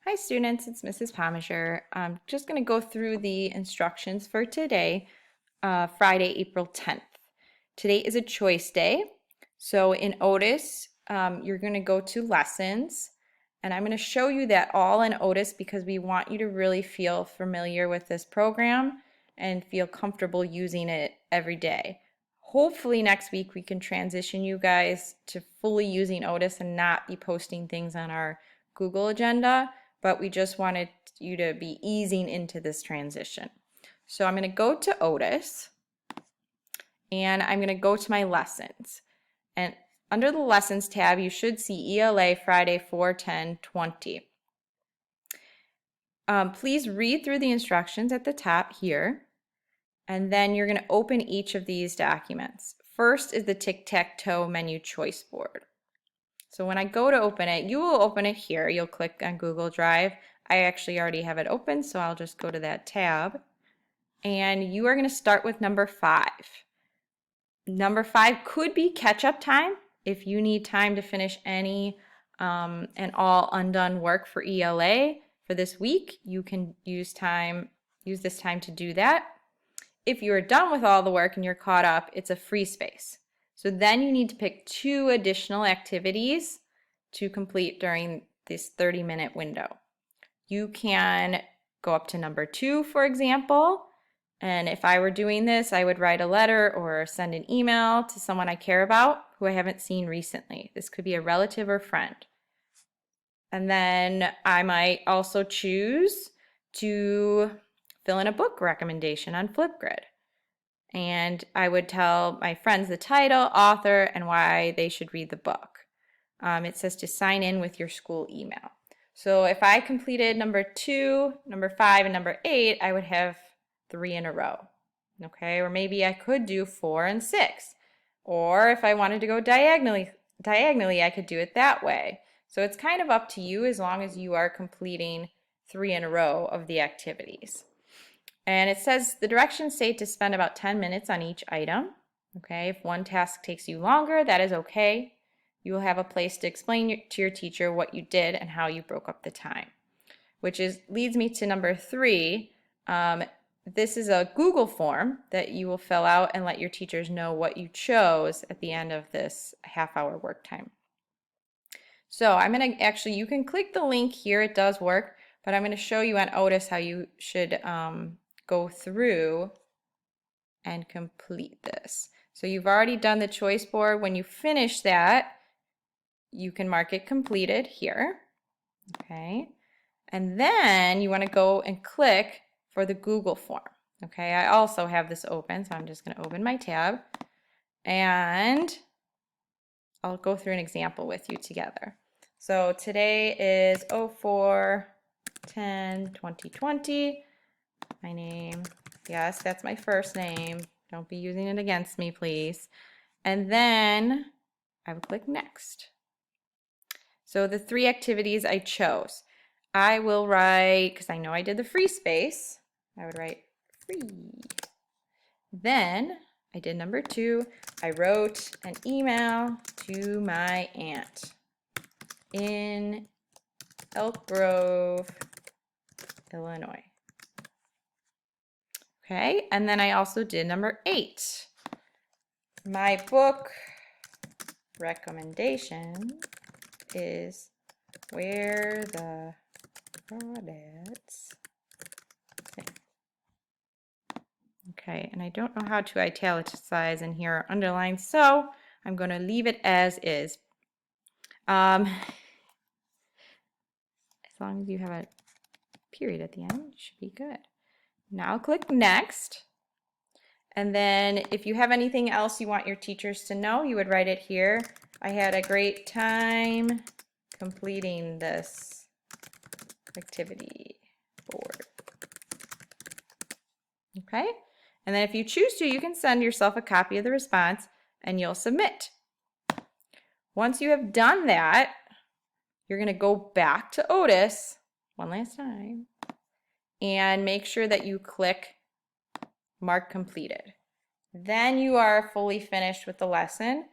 Hi students, it's Mrs. Pomisher. I'm just going to go through the instructions for today, Friday, April 10th. Today is a choice day. So in Otis, you're going to go to lessons, and I'm going to show you that all in Otis because we want you to really feel familiar with this program and feel comfortable using it every day. Hopefully next week we can transition you guys to fully using Otis and not be posting things on our Google agenda, but we just wanted you to be easing into this transition. So I'm going to go to Otis and I'm going to go to my lessons. And under the lessons tab, you should see ELA Friday 4/10/20. Please read through the instructions at the top here, and then you're going to open each of these documents. First is the tic-tac-toe menu choice board. So when I go to open it, you will open it here. You'll click on Google Drive. I actually already have it open, so I'll just go to that tab. And you are going to start with number 5. Number 5 could be catch-up time. If you need time to finish any and all undone work for ELA for this week, you can use this time to do that. If you are done with all the work and you're caught up, it's a free space. So then you need to pick 2 additional activities to complete during this 30-minute window. You can go up to number 2, for example, and if I were doing this, I would write a letter or send an email to someone I care about who I haven't seen recently. This could be a relative or friend. And then I might also choose to fill in a book recommendation on Flipgrid. And I would tell my friends the title, author, and why they should read the book. It says to sign in with your school email. So if I completed number 2, number 5, and number 8, I would have 3 in a row. Okay, or maybe I could do 4 and 6. Or if I wanted to go diagonally, I could do it that way. So it's kind of up to you as long as you are completing 3 in a row of the activities. And it says the directions say to spend about 10 minutes on each item. Okay, if one task takes you longer, that is okay. You will have a place to explain to your teacher what you did and how you broke up the time. Which leads me to number 3. This is a Google form that you will fill out and let your teachers know what you chose at the end of this half-hour work time. So I'm going to actually, you can click the link here, it does work, but I'm going to show you on Otis how you should go through and complete this. So you've already done the choice board. When you finish that, you can mark it completed here. Okay. And then you want to go and click for the Google form. Okay, I also have this open, so I'm just going to open my tab and I'll go through an example with you together. So today is 04/10/2020. My name, yes, that's my first name. Don't be using it against me, please. And then I will click next. So the 3 activities I chose. I will write, because I know I did the free space, I would write free. Then I did number 2. I wrote an email to my aunt in Elk Grove, Illinois. Okay, and then I also did number 8. My book recommendation is Where the Crawdads Sing. Okay, and I don't know how to italicize in here or underline, so I'm going to leave it as is. As long as you have a period at the end, it should be good. Now click next. And then if you have anything else you want your teachers to know, you would write it here. I had a great time completing this activity board. Okay? And then if you choose to, you can send yourself a copy of the response and you'll submit. Once you have done that, you're going to go back to Otis one last time and make sure that you click Mark Completed. Then you are fully finished with the lesson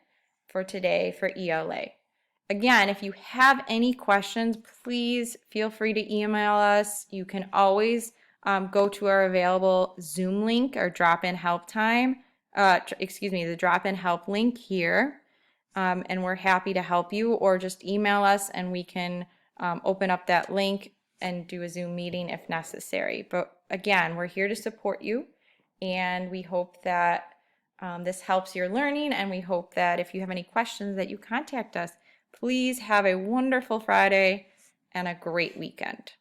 for today for ELA. Again, if you have any questions, please feel free to email us. You can always go to our available Zoom link or drop-in help time, the drop-in help link here, and we're happy to help you, or just email us and we can open up that link and do a Zoom meeting if necessary. But again, we're here to support you, and we hope that this helps your learning, and we hope that if you have any questions that you contact us. Please have a wonderful Friday and a great weekend.